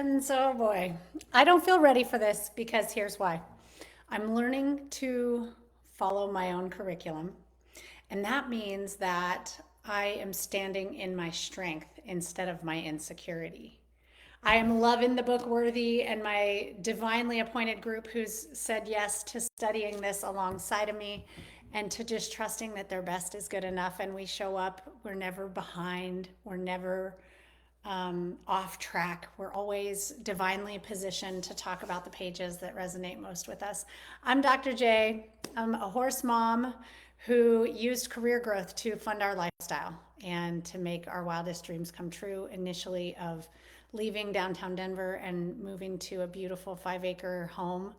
questions. Oh boy. I don't feel ready for this because here's why. I'm learning to follow my own curriculum, and that means that I am standing in my strength instead of my insecurity. I am loving the book Worthy and my divinely appointed group who's said yes to studying this alongside of me and to just trusting that their best is good enough and we show up. We're never behind. We're never off track. We're always divinely positioned to talk about the pages that resonate most with us. I'm Dr. J. I'm a horse mom who used career growth to fund our lifestyle and to make our wildest dreams come true, initially of leaving downtown Denver and moving to a beautiful 5 acre home,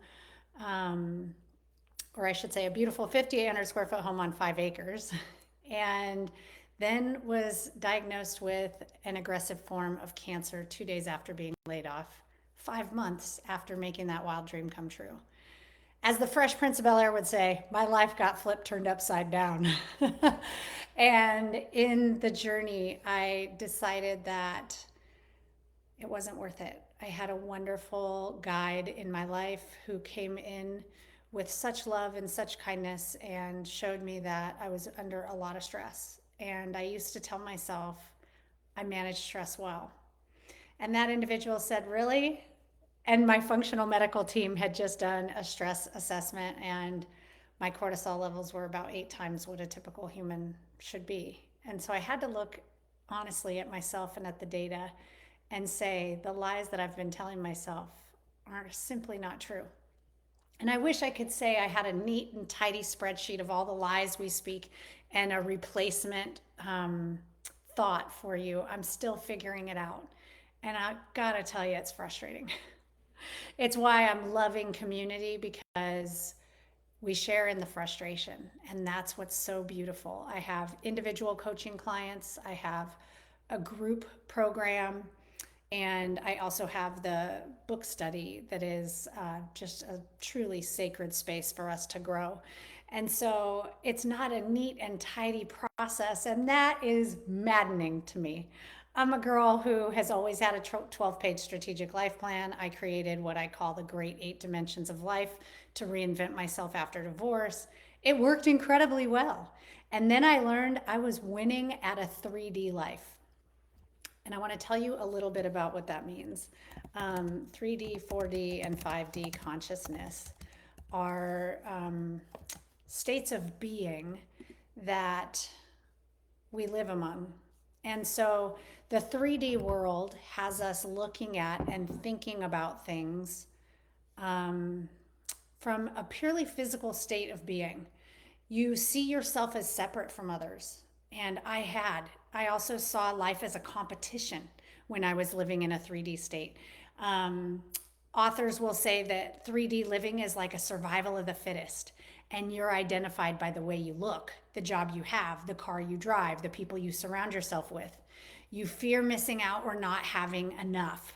or I should say a beautiful 5,800 square foot home on 5 acres. And then was diagnosed with an aggressive form of cancer 2 days after being laid off, 5 months after making that wild dream come true. As the Fresh Prince of Bel Air would say, my life got flipped, turned upside down. And in the journey, I decided that it wasn't worth it. I had a wonderful guide in my life who came in with such love and such kindness and showed me that I was under a lot of stress. And I used to tell myself I manage stress well. And that individual said, really? And my functional medical team had just done a stress assessment, and my cortisol levels were about 8 times what a typical human should be. And so I had to look honestly at myself and at the data and say the lies that I've been telling myself are simply not true. And I wish I could say I had a neat and tidy spreadsheet of all the lies we speak and a replacement thought for you. I'm still figuring it out. And I gotta tell you, it's frustrating. It's why I'm loving community, because we share in the frustration. And that's what's so beautiful. I have individual coaching clients, I have a group program, and I also have the book study that is just a truly sacred space for us to grow. And so it's not a neat and tidy process, and that is maddening to me. I'm a girl who has always had a 12-page strategic life plan. I created what I call the great 8 dimensions of life to reinvent myself after divorce. It worked incredibly well. And then I learned I was winning at a 3D life. And I want to tell you a little bit about what that means. 3D, 4D, and 5D consciousness are states of being that we live among. And so the 3D world has us looking at and thinking about things from a purely physical state of being. You see yourself as separate from others. And I also saw life as a competition when I was living in a 3D state. Authors will say that 3D living is like a survival of the fittest, and you're identified by the way you look, the job you have, the car you drive, the people you surround yourself with. You fear missing out or not having enough.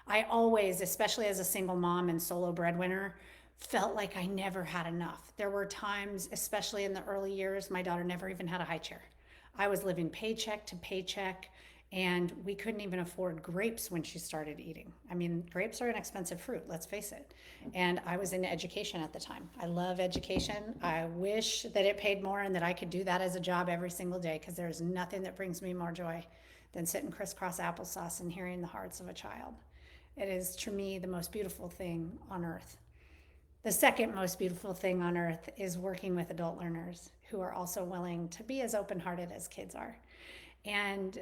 I always, especially as a single mom and solo breadwinner, felt like I never had enough. There were times, especially in the early years, my daughter never even had a high chair. I was living paycheck to paycheck, and we couldn't even afford grapes when she started eating. I mean, grapes are an expensive fruit, let's face it. And I was in education at the time. I love education. I wish that it paid more and that I could do that as a job every single day, because there's nothing that brings me more joy than sitting crisscross applesauce and hearing the hearts of a child. It is, to me, the most beautiful thing on earth. The second most beautiful thing on earth is working with adult learners who are also willing to be as open-hearted as kids are. And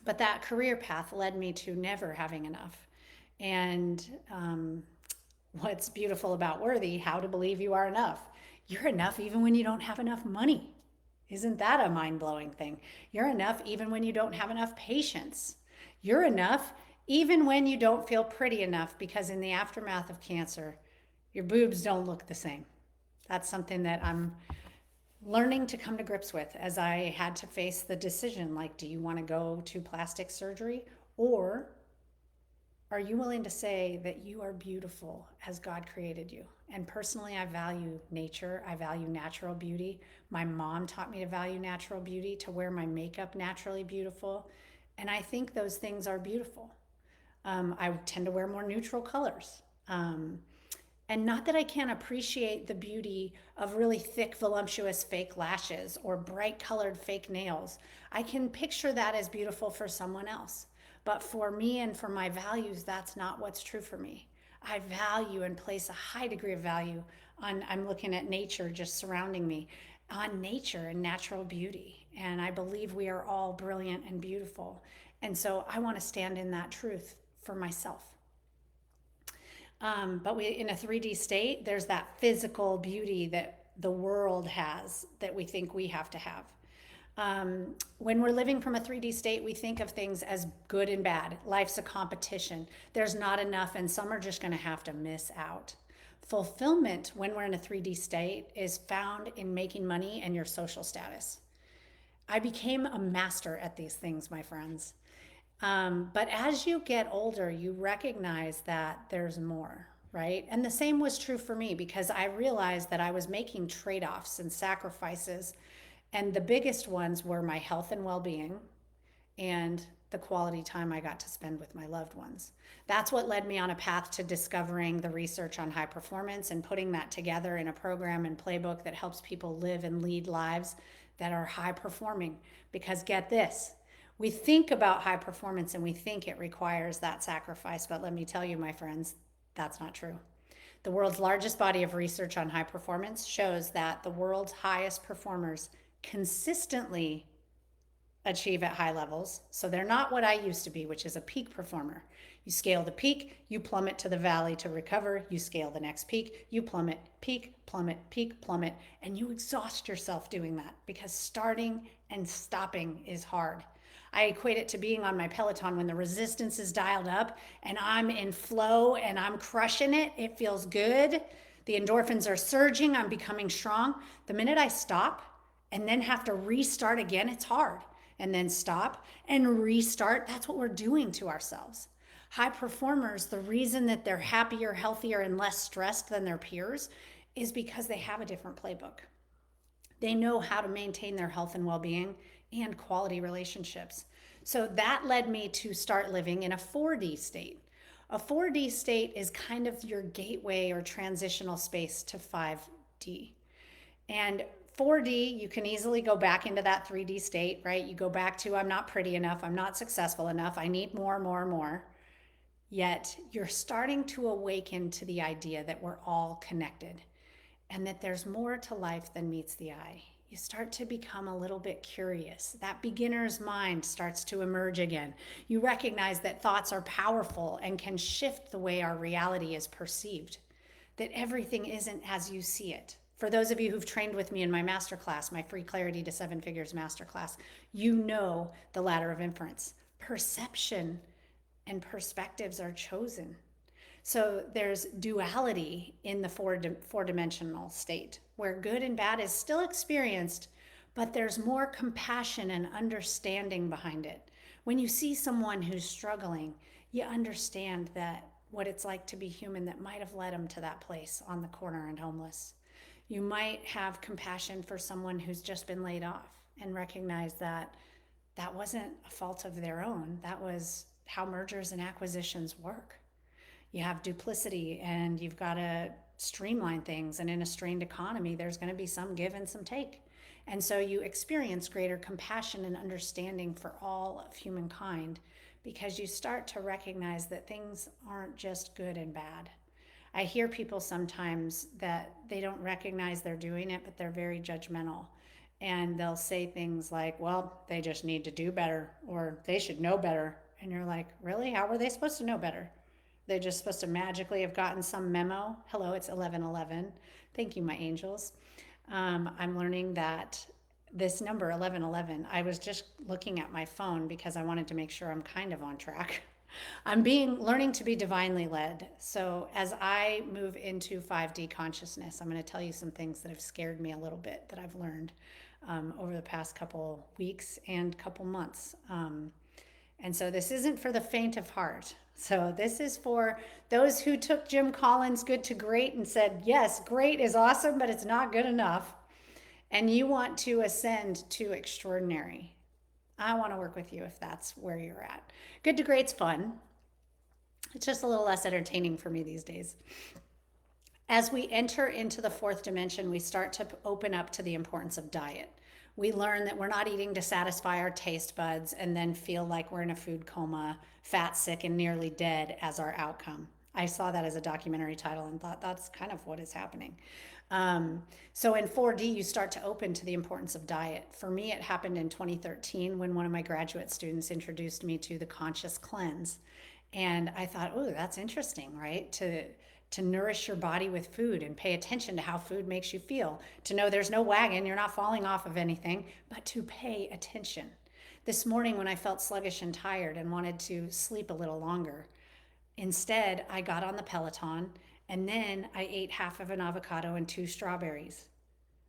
but that career path led me to never having enough. And what's beautiful about Worthy, how to believe you are enough. You're enough even when you don't have enough money. Isn't that a mind-blowing thing? You're enough even when you don't have enough patience. You're enough even when you don't feel pretty enough, because in the aftermath of cancer, your boobs don't look the same. That's something that I'm learning to come to grips with as I had to face the decision, like, do you want to go to plastic surgery, or are you willing to say that you are beautiful as God created you? And personally, I value nature. I value natural beauty. My mom taught me to value natural beauty, to wear my makeup naturally beautiful. And I think those things are beautiful. I tend to wear more neutral colors. And not that I can't appreciate the beauty of really thick, voluptuous fake lashes or bright colored fake nails. I can picture that as beautiful for someone else. But for me and for my values, that's not what's true for me. I value and place a high degree of value on, I'm looking at nature just surrounding me, on nature and natural beauty. And I believe we are all brilliant and beautiful. And so I want to stand in that truth for myself. But we, in a 3D state, there's that physical beauty that the world has that we think we have to have. When we're living from a 3D state, we think of things as good and bad. Life's a competition. There's not enough, and some are just going to have to miss out. Fulfillment, when we're in a 3D state, is found in making money and your social status. I became a master at these things, my friends. But as you get older, you recognize that there's more, right? And the same was true for me because I realized that I was making trade offs and sacrifices. And the biggest ones were my health and well being and the quality time I got to spend with my loved ones. That's what led me on a path to discovering the research on high performance and putting that together in a program and playbook that helps people live and lead lives that are high performing. Because get this, we think about high performance and we think it requires that sacrifice, but let me tell you, my friends, that's not true. The world's largest body of research on high performance shows that the world's highest performers consistently achieve at high levels. So they're not what I used to be, which is a peak performer. You scale the peak, you plummet to the valley to recover, you scale the next peak, you plummet, peak, plummet, peak, plummet, and you exhaust yourself doing that because starting and stopping is hard. I equate it to being on my Peloton when the resistance is dialed up and I'm in flow and I'm crushing it. It feels good. The endorphins are surging. I'm becoming strong. The minute I stop and then have to restart again, it's hard. And then stop and restart. That's what we're doing to ourselves. High performers, the reason that they're happier, healthier, and less stressed than their peers is because they have a different playbook. They know how to maintain their health and well being and quality relationships. So that led me to start living in a 4D state. A 4D state is kind of your gateway or transitional space to 5D. And 4D, you can easily go back into that 3D state, right? You go back to, I'm not pretty enough, I'm not successful enough, I need more, more, more. Yet you're starting to awaken to the idea that we're all connected and that there's more to life than meets the eye. You start to become a little bit curious. That beginner's mind starts to emerge again. You recognize that thoughts are powerful and can shift the way our reality is perceived, that everything isn't as you see it. For those of you who've trained with me in my masterclass, my free Clarity to Seven Figures masterclass, you know the ladder of inference. Perception and perspectives are chosen. So there's duality in the four-dimensional state where good and bad is still experienced, but there's more compassion and understanding behind it. When you see someone who's struggling, you understand that what it's like to be human that might have led them to that place on the corner and homeless. You might have compassion for someone who's just been laid off and recognize that that wasn't a fault of their own. That was how mergers and acquisitions work. You have duplicity and you've got to streamline things. And in a strained economy, there's going to be some give and some take. And so you experience greater compassion and understanding for all of humankind because you start to recognize that things aren't just good and bad. I hear people sometimes that they don't recognize they're doing it, but they're very judgmental. And they'll say things like, well, they just need to do better or they should know better. And you're like, really? How were they supposed to know better? They're just supposed to magically have gotten some memo. Hello, it's 11:11. Thank you, my angels. I'm learning that this number 11:11, I was just looking at my phone because I wanted to make sure I'm kind of on track. I'm learning to be divinely led. So as I move into 5D consciousness, I'm going to tell you some things that have scared me a little bit that I've learned over the past couple weeks and couple months. And so this isn't for the faint of heart. So this is for those who took Jim Collins' Good to Great and said, yes, great is awesome, but it's not good enough. And you want to ascend to extraordinary. I want to work with you if that's where you're at. Good to Great's fun. It's just a little less entertaining for me these days. As we enter into the fourth dimension, we start to open up to the importance of diet. We learn that we're not eating to satisfy our taste buds and then feel like we're in a food coma, fat, sick, and nearly dead as our outcome. I saw that as a documentary title and thought that's kind of what is happening. So in 4D, you start to open to the importance of diet. For me, it happened in 2013 when one of my graduate students introduced me to the conscious cleanse. And I thought, oh, that's interesting, right? To nourish your body with food and pay attention to how food makes you feel. To know there's no wagon, you're not falling off of anything, but to pay attention. This morning, when I felt sluggish and tired and wanted to sleep a little longer, instead, I got on the Peloton and then I ate half of an avocado and two strawberries.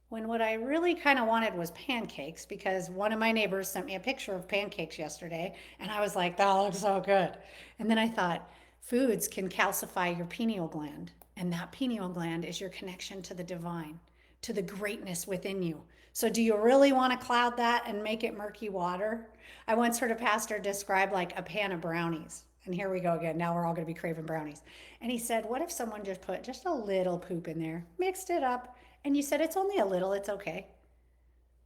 When what I really kind of wanted was pancakes, because one of my neighbors sent me a picture of pancakes yesterday, and I was like, that looks so good. And then I thought, foods can calcify your pineal gland, and that pineal gland is your connection to the divine, to the greatness within you. So, do you really want to cloud that and make it murky water? I once heard a pastor describe like a pan of brownies. And here we go again. Now we're all going to be craving brownies. And he said, what if someone just put just a little poop in there, mixed it up, and you said it's only a little, it's okay.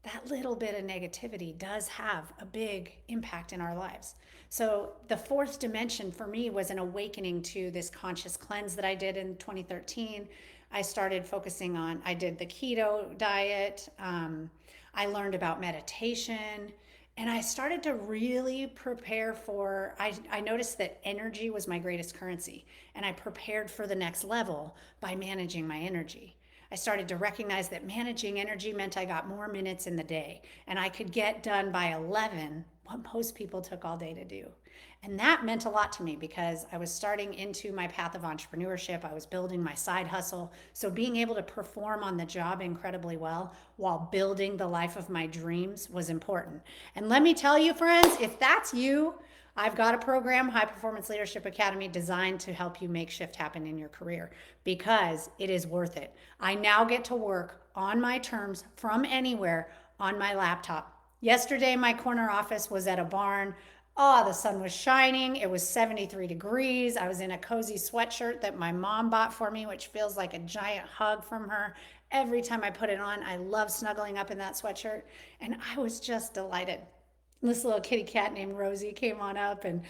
That little bit of negativity does have a big impact in our lives. So, the fourth dimension for me was an awakening to this conscious cleanse that I did in 2013. I started focusing on, I did the keto diet. I learned about meditation. And I started to really prepare for, I noticed that energy was my greatest currency. And I prepared for the next level by managing my energy. I started to recognize that managing energy meant I got more minutes in the day and I could get done by 11 what most people took all day to do. And that meant a lot to me because I was starting into my path of entrepreneurship. I was building my side hustle. So being able to perform on the job incredibly well while building the life of my dreams was important. And let me tell you, friends, if that's you, I've got a program, High Performance Leadership Academy, designed to help you make shift happen in your career because it is worth it. I now get to work on my terms from anywhere on my laptop. Yesterday, my corner office was at a barn. Oh, the sun was shining. It was 73 degrees. I was in a cozy sweatshirt that my mom bought for me, which feels like a giant hug from her. Every time I put it on, I love snuggling up in that sweatshirt. And I was just delighted. This little kitty cat named Rosie came on up and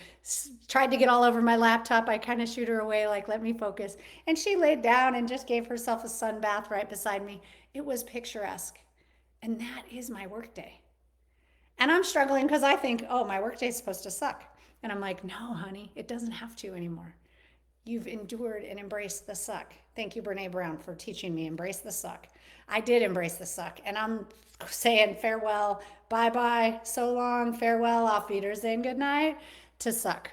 tried to get all over my laptop. I kind of shoot her away, like, let me focus. And she laid down and just gave herself a sun bath right beside me. It was picturesque. And that is my workday. And I'm struggling because I think, oh, my workday is supposed to suck. And I'm like, no, honey, it doesn't have to anymore. You've endured and embraced the suck. Thank you, Brene Brown, for teaching me embrace the suck. I did embrace the suck, and I'm saying farewell, bye bye, so long, farewell, auf Wiedersehen, good night to suck.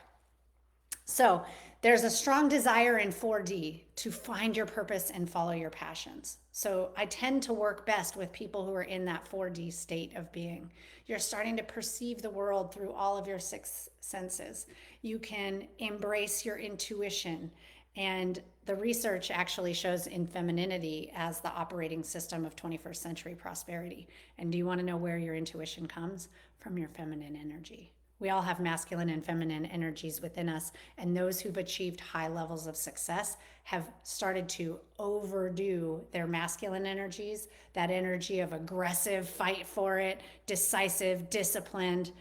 So there's a strong desire in 4D to find your purpose and follow your passions. So I tend to work best with people who are in that 4D state of being. You're starting to perceive the world through all of your six senses. You can embrace your intuition. And the research actually shows in femininity as the operating system of 21st century prosperity. And do you want to know where your intuition comes? From your feminine energy. We all have masculine and feminine energies within us, and those who've achieved high levels of success have started to overdo their masculine energies, that energy of aggressive, fight for it, decisive, disciplined.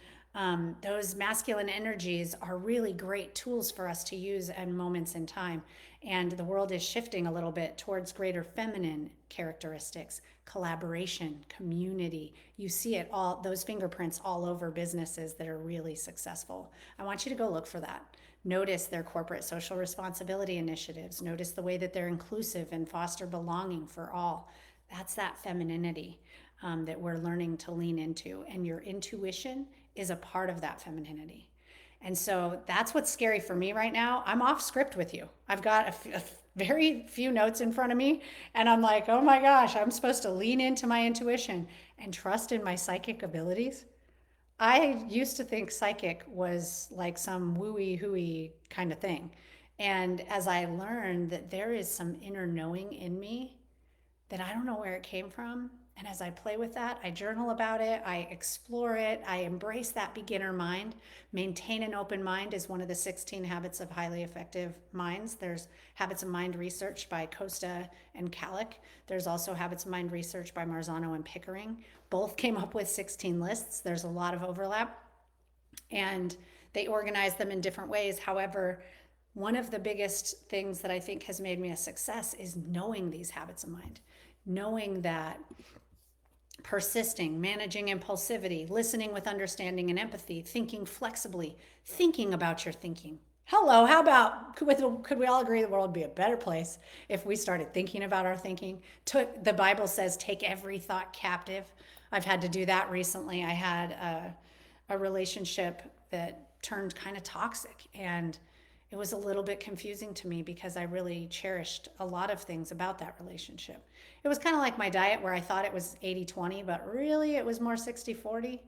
Those masculine energies are really great tools for us to use at moments in time. And the world is shifting a little bit towards greater feminine characteristics, collaboration, community. You see it all, those fingerprints all over businesses that are really successful. I want you to go look for that. Notice their corporate social responsibility initiatives. Notice the way that they're inclusive and foster belonging for all. That's that femininity that we're learning to lean into. And your intuition is a part of that femininity. And so that's what's scary for me right now. I'm off script with you. I've got a very few notes in front of me, and I'm like, oh my gosh, I'm supposed to lean into my intuition and trust in my psychic abilities. I used to think psychic was like some wooey hooey kind of thing. And as I learned that there is some inner knowing in me that I don't know where it came from, And as I play with that, I journal about it, I explore it, I embrace that beginner mind. Maintain an open mind is one of the 16 habits of highly effective minds. There's habits of mind research by Costa and Calic. There's also habits of mind research by Marzano and Pickering. Both came up with 16 lists. There's a lot of overlap, and they organize them in different ways. However, one of the biggest things that I think has made me a success is knowing these habits of mind, knowing that persisting, managing impulsivity, listening with understanding and empathy, thinking flexibly, thinking about your thinking. Hello, how about could we all agree the world would be a better place if we started thinking about our thinking? The Bible says, take every thought captive. I've had to do that recently. I had a relationship that turned kind of toxic, and it was a little bit confusing to me because I really cherished a lot of things about that relationship. It was kind of like my diet where I thought it was 80-20, but really it was more 60-40,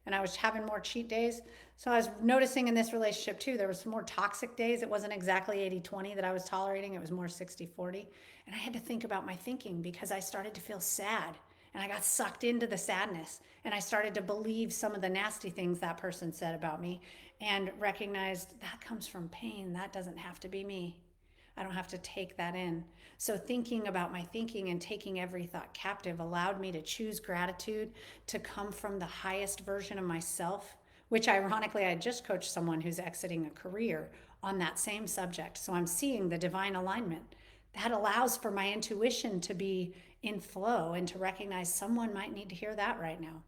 and I was having more cheat days. So I was noticing in this relationship too, there was some more toxic days. It wasn't exactly 80-20 that I was tolerating, it was more 60-40. And I had to think about my thinking because I started to feel sad, and I got sucked into the sadness, and I started to believe some of the nasty things that person said about me, and recognized that comes from pain. That doesn't have to be me. I don't have to take that in. So thinking about my thinking and taking every thought captive allowed me to choose gratitude, to come from the highest version of myself, which ironically, I just coached someone who's exiting a career on that same subject. So I'm seeing the divine alignment. That allows for my intuition to be in flow and to recognize someone might need to hear that right now.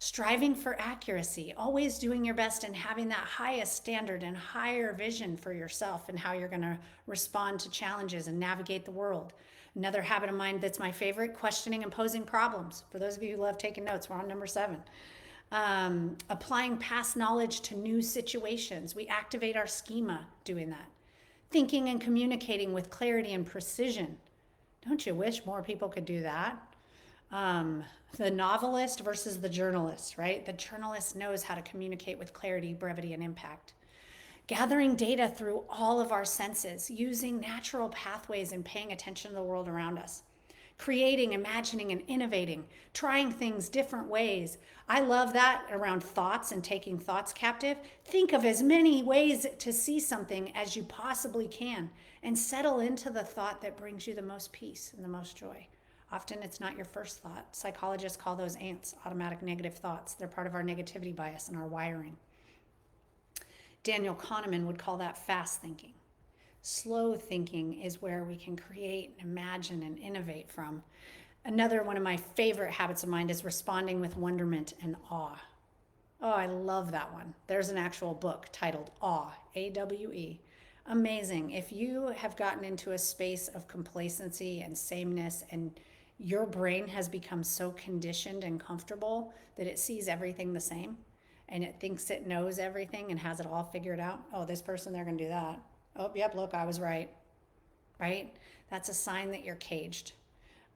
Striving for accuracy, always doing your best and having that highest standard and higher vision for yourself and how you're going to respond to challenges and navigate the world. Another habit of mine that's my favorite, questioning and posing problems. For those of you who love taking notes, we're on number 7. Applying past knowledge to new situations. We activate our schema doing that. Thinking and communicating with clarity and precision. Don't you wish more people could do that? The novelist versus the journalist, right? The journalist knows how to communicate with clarity, brevity, and impact. Gathering data through all of our senses, using natural pathways and paying attention to the world around us. Creating, imagining, and innovating, trying things different ways. I love that around thoughts and taking thoughts captive. Think of as many ways to see something as you possibly can and settle into the thought that brings you the most peace and the most joy. Often it's not your first thought. Psychologists call those ants, automatic negative thoughts. They're part of our negativity bias and our wiring. Daniel Kahneman would call that fast thinking. Slow thinking is where we can create, imagine, and innovate from. Another one of my favorite habits of mind is responding with wonderment and awe. Oh, I love that one. There's an actual book titled Awe, A-W-E. Amazing. If you have gotten into a space of complacency and sameness, and your brain has become so conditioned and comfortable that it sees everything the same and it thinks it knows everything and has it all figured out. Oh, this person, they're going to do that. Oh, yep, look, I was right. Right? That's a sign that you're caged.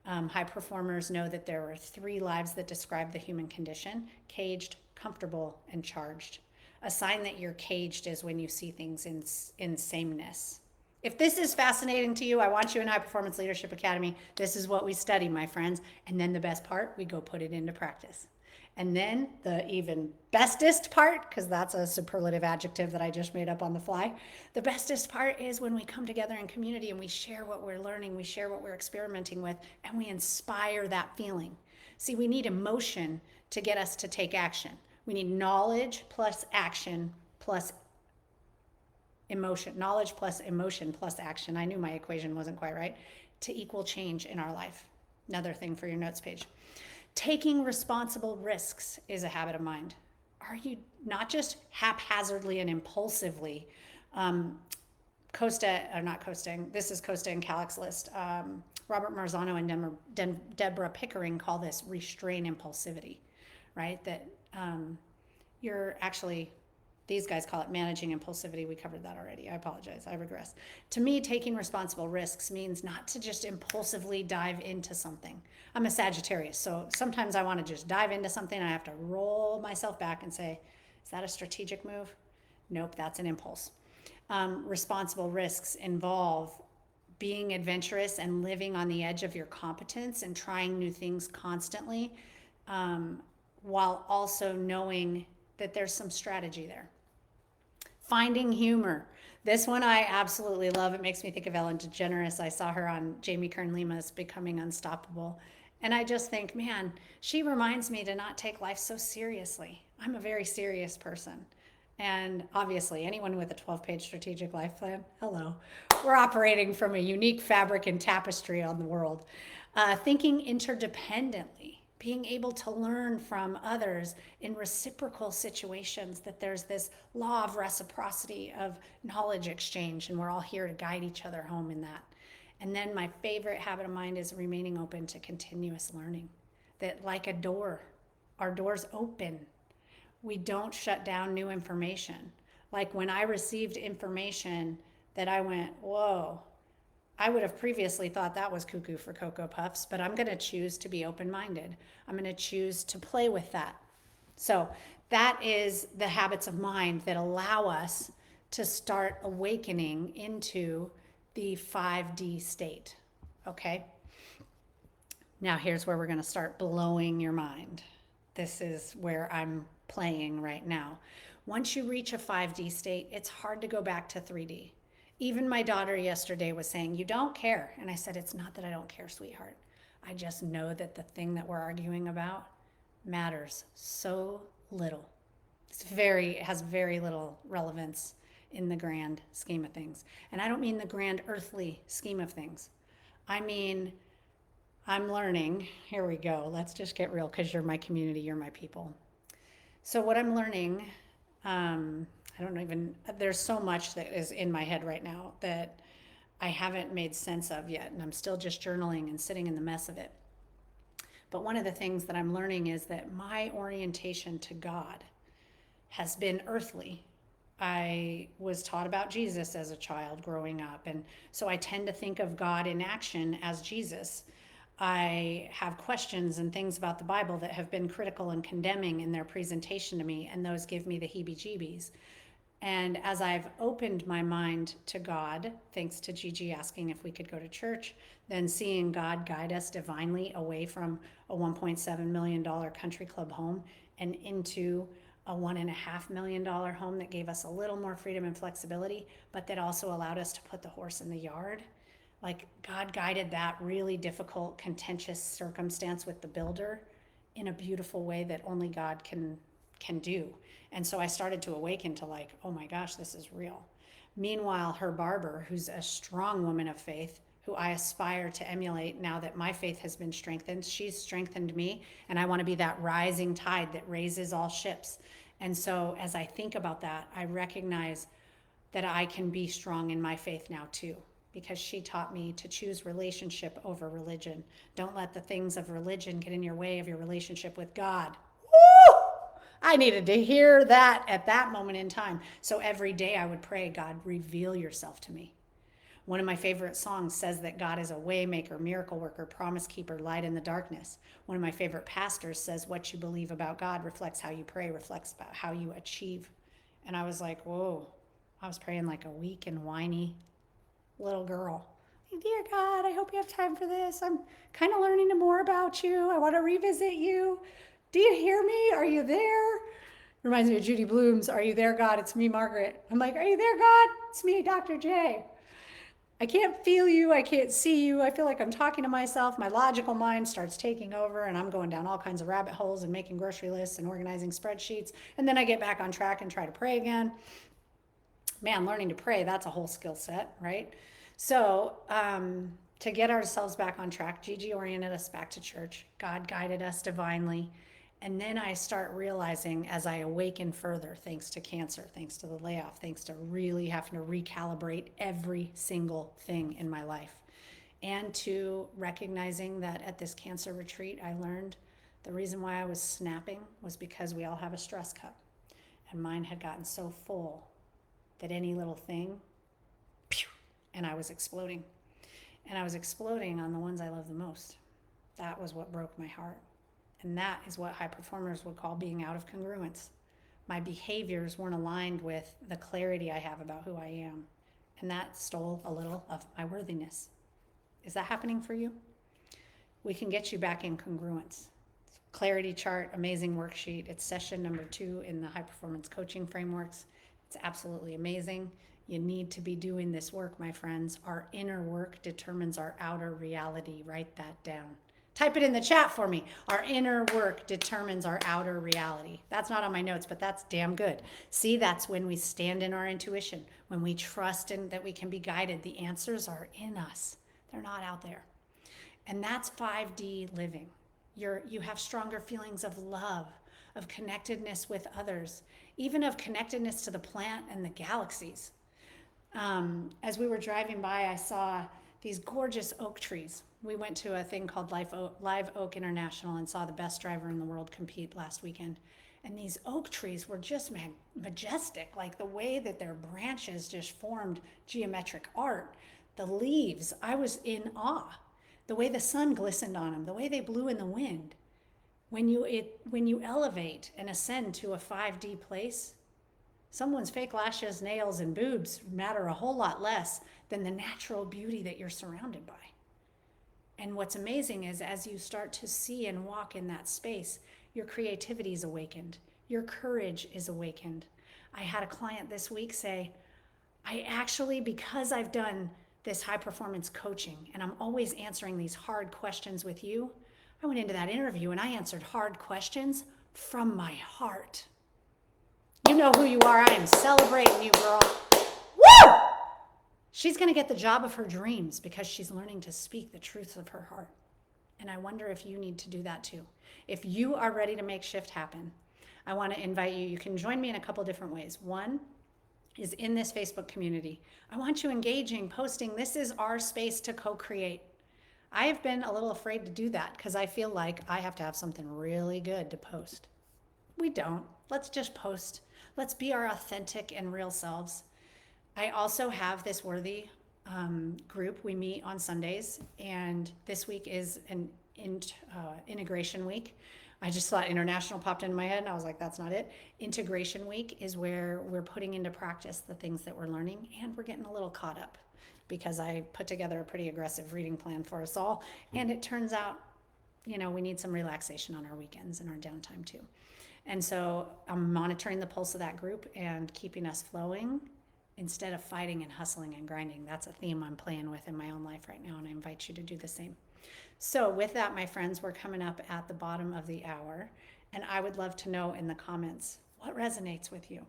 High performers know that there are 3 lives that describe the human condition: caged, comfortable, and charged. A sign that you're caged is when you see things in sameness. If this is fascinating to you, I want you in High Performance Leadership Academy. This is what we study, my friends. And then the best part, we go put it into practice. And then the even bestest part, because that's a superlative adjective that I just made up on the fly, the bestest part is when we come together in community and we share what we're learning, we share what we're experimenting with, and we inspire that feeling. See, we need emotion to get us to take action. We need knowledge plus action plus emotion. Knowledge plus emotion plus action. I knew my equation wasn't quite right. To equal change in our life. Another thing for your notes page. Taking responsible risks is a habit of mind. Are you not just haphazardly and impulsively Costa, or not coasting, this is Costa and Calic's list. Robert Marzano and Deborah Pickering call this restrain impulsivity, right? That you're actually, these guys call it managing impulsivity. We covered that already. I apologize. I regress. To me, taking responsible risks means not to just impulsively dive into something. I'm a Sagittarius, so sometimes I want to just dive into something and I have to roll myself back and say, is that a strategic move? Nope, that's an impulse. Responsible risks involve being adventurous and living on the edge of your competence and trying new things constantly, while also knowing that there's some strategy there. Finding humor. This one I absolutely love. It makes me think of Ellen DeGeneres. I saw her on Jamie Kern Lima's Becoming Unstoppable. And I just think, man, she reminds me to not take life so seriously. I'm a very serious person. And obviously, anyone with a 12-page strategic life plan, hello. We're operating from a unique fabric and tapestry on the world. Thinking interdependently, being able to learn from others in reciprocal situations, that there's this law of reciprocity of knowledge exchange, and we're all here to guide each other home in that. And then my favorite habit of mine is remaining open to continuous learning. That, like a door, our doors open. We don't shut down new information. Like when I received information that I went, whoa, I would have previously thought that was cuckoo for Cocoa Puffs, but I'm going to choose to be open-minded. I'm going to choose to play with that. So that is the habits of mind that allow us to start awakening into the 5D state. Okay? Now here's where we're going to start blowing your mind. This is where I'm playing right now. Once you reach a 5D state, it's hard to go back to 3D. Even my daughter yesterday was saying, you don't care. And I said, it's not that I don't care, sweetheart. I just know that the thing that we're arguing about matters so little. It has very little relevance in the grand scheme of things. And I don't mean the grand earthly scheme of things. I mean, I'm learning. Here we go. Let's just get real, because you're my community, you're my people. So what I'm learning, there's so much that is in my head right now that I haven't made sense of yet. And I'm still just journaling and sitting in the mess of it. But one of the things that I'm learning is that my orientation to God has been earthly. I was taught about Jesus as a child growing up. And so I tend to think of God in action as Jesus. I have questions and things about the Bible that have been critical and condemning in their presentation to me, and those give me the heebie-jeebies. And as I've opened my mind to God, thanks to Gigi asking if we could go to church, then seeing God guide us divinely away from a $1.7 million country club home and into a $1.5 million home that gave us a little more freedom and flexibility, but that also allowed us to put the horse in the yard. Like, God guided that really difficult, contentious circumstance with the builder in a beautiful way that only God can do. And so I started to awaken to, like, oh my gosh, this is real. Meanwhile, her barber, who's a strong woman of faith, who I aspire to emulate now that my faith has been strengthened, she's strengthened me, and I want to be that rising tide that raises all ships. And so as I think about that, I recognize that I can be strong in my faith now too, because she taught me to choose relationship over religion. Don't let the things of religion get in your way of your relationship with God. Woo! I needed to hear that at that moment in time. So every day I would pray, God, reveal yourself to me. One of my favorite songs says that God is a way maker, miracle worker, promise keeper, light in the darkness. One of my favorite pastors says what you believe about God reflects how you pray, reflects about how you achieve. And I was like, whoa, I was praying like a weak and whiny little girl. Dear God, I hope you have time for this. I'm kind of learning more about you. I want to revisit you. Do you hear me? Are you there? Reminds me of Judy Blume's, Are You There, God? It's me, Margaret. I'm like, are you there, God? It's me, Dr. J. I can't feel you. I can't see you. I feel like I'm talking to myself. My logical mind starts taking over, and I'm going down all kinds of rabbit holes and making grocery lists and organizing spreadsheets. And then I get back on track and try to pray again. Man, learning to pray, that's a whole skill set, right? So to get ourselves back on track, Gigi oriented us back to church. God guided us divinely. And then I start realizing as I awaken further, thanks to cancer, thanks to the layoff, thanks to really having to recalibrate every single thing in my life, and to recognizing that at this cancer retreat, I learned the reason why I was snapping was because we all have a stress cup. And mine had gotten so full that any little thing, pew, and I was exploding. And I was exploding on the ones I love the most. That was what broke my heart. And that is what high performers would call being out of congruence. My behaviors weren't aligned with the clarity I have about who I am. and that stole a little of my worthiness. Is that happening for you? We can get you back in congruence. Clarity chart, amazing worksheet. It's session number 2 in the high performance coaching frameworks. It's absolutely amazing. You need to be doing this work, my friends. Our inner work determines our outer reality. Write that down. Type it in the chat for me. Our inner work determines our outer reality. That's not on my notes, but that's damn good. See, that's when we stand in our intuition, when we trust in that we can be guided. The answers are in us, they're not out there. And that's 5D living. You have stronger feelings of love, of connectedness with others, even of connectedness to the plant and the galaxies. As we were driving by, I saw these gorgeous oak trees. We went to a thing called Live Oak International and saw the best driver in the world compete last weekend. And these oak trees were just majestic, like the way that their branches just formed geometric art. The leaves, I was in awe. The way the sun glistened on them, the way they blew in the wind. When you elevate and ascend to a 5D place, someone's fake lashes, nails, and boobs matter a whole lot less than the natural beauty that you're surrounded by. And what's amazing is as you start to see and walk in that space, your creativity is awakened. Your courage is awakened. I had a client this week say, I actually, because I've done this high performance coaching and I'm always answering these hard questions with you, I went into that interview and I answered hard questions from my heart. You know who you are. I am celebrating you, girl. Woo! She's going to get the job of her dreams because she's learning to speak the truth of her heart. And I wonder if you need to do that too. If you are ready to make shift happen, I want to invite you. You can join me in a couple different ways. One is in this Facebook community. I want you engaging, posting. This is our space to co-create. I have been a little afraid to do that because I feel like I have to have something really good to post. We don't. Let's just post. Let's be our authentic and real selves. I also have this worthy group. We meet on Sundays, and this week is an integration week. I just thought international popped into my head, and I was like, that's not it. Integration week is where we're putting into practice the things that we're learning, and we're getting a little caught up because I put together a pretty aggressive reading plan for us all, and it turns out, we need some relaxation on our weekends and our downtime too. And so I'm monitoring the pulse of that group and keeping us flowing instead of fighting and hustling and grinding. That's a theme I'm playing with in my own life right now, and I invite you to do the same. So with that, my friends, we're coming up at the bottom of the hour, and I would love to know in the comments what resonates with you.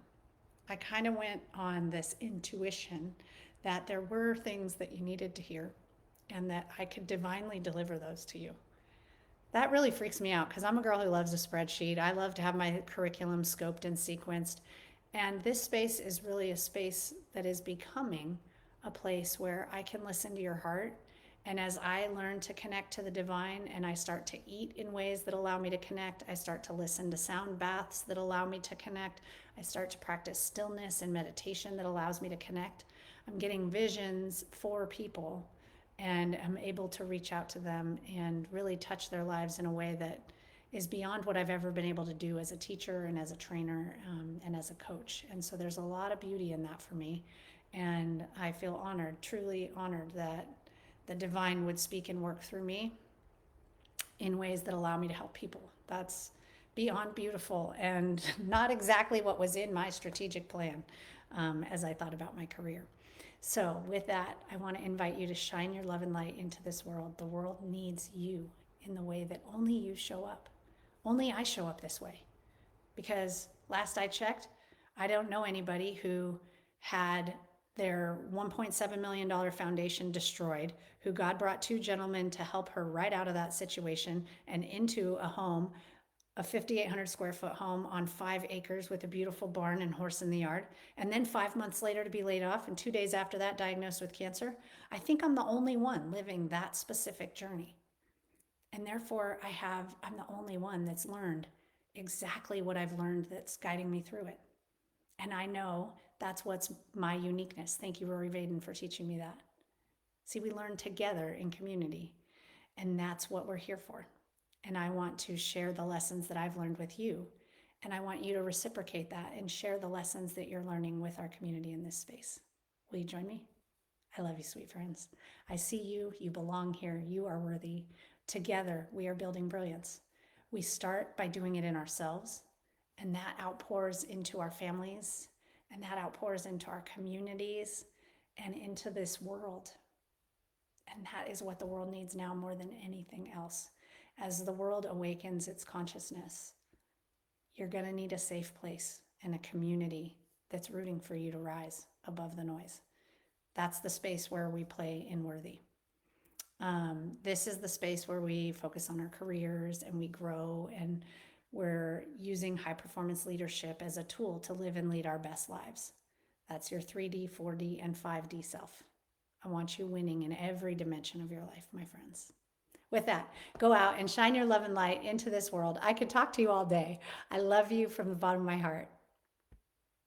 I kind of went on this intuition that there were things that you needed to hear and that I could divinely deliver those to you. That really freaks me out because I'm a girl who loves a spreadsheet. I love to have my curriculum scoped and sequenced. And this space is really a space that is becoming a place where I can listen to your heart. And as I learn to connect to the divine and I start to eat in ways that allow me to connect, I start to listen to sound baths that allow me to connect. I start to practice stillness and meditation that allows me to connect. I'm getting visions for people, and I'm able to reach out to them and really touch their lives in a way that is beyond what I've ever been able to do as a teacher and as a trainer and as a coach. And so there's a lot of beauty in that for me. And I feel honored, truly honored, that the divine would speak and work through me in ways that allow me to help people. That's beyond beautiful and not exactly what was in my strategic plan as I thought about my career. So with that, I want to invite you to shine your love and light into this world. The world needs you in the way that only you show up. Only I show up this way. Because last I checked, I don't know anybody who had their $1.7 million foundation destroyed, who God brought 2 gentlemen to help her right out of that situation and into a home, a 5,800 square foot home on 5 acres with a beautiful barn and horse in the yard, and then 5 months later to be laid off, and 2 days after that diagnosed with cancer. I think I'm the only one living that specific journey. And therefore I'm the only one that's learned exactly what I've learned that's guiding me through it. And I know that's what's my uniqueness. Thank you, Rory Vaden, for teaching me that. See, we learn together in community, and that's what we're here for. And I want to share the lessons that I've learned with you. And I want you to reciprocate that and share the lessons that you're learning with our community in this space. Will you join me? I love you, sweet friends. I see you. You belong here. You are worthy. Together, we are building brilliance. We start by doing it in ourselves, and that outpours into our families, and that outpours into our communities and into this world. And that is what the world needs now more than anything else. As the world awakens its consciousness, you're going to need a safe place and a community that's rooting for you to rise above the noise. That's the space where we play in Worthy. This is the space where we focus on our careers and we grow, and we're using high performance leadership as a tool to live and lead our best lives. That's your 3D, 4D, and 5D self. I want you winning in every dimension of your life, my friends. With that, go out and shine your love and light into this world. I could talk to you all day. I love you from the bottom of my heart.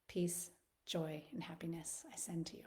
Peace, joy, and happiness I send to you.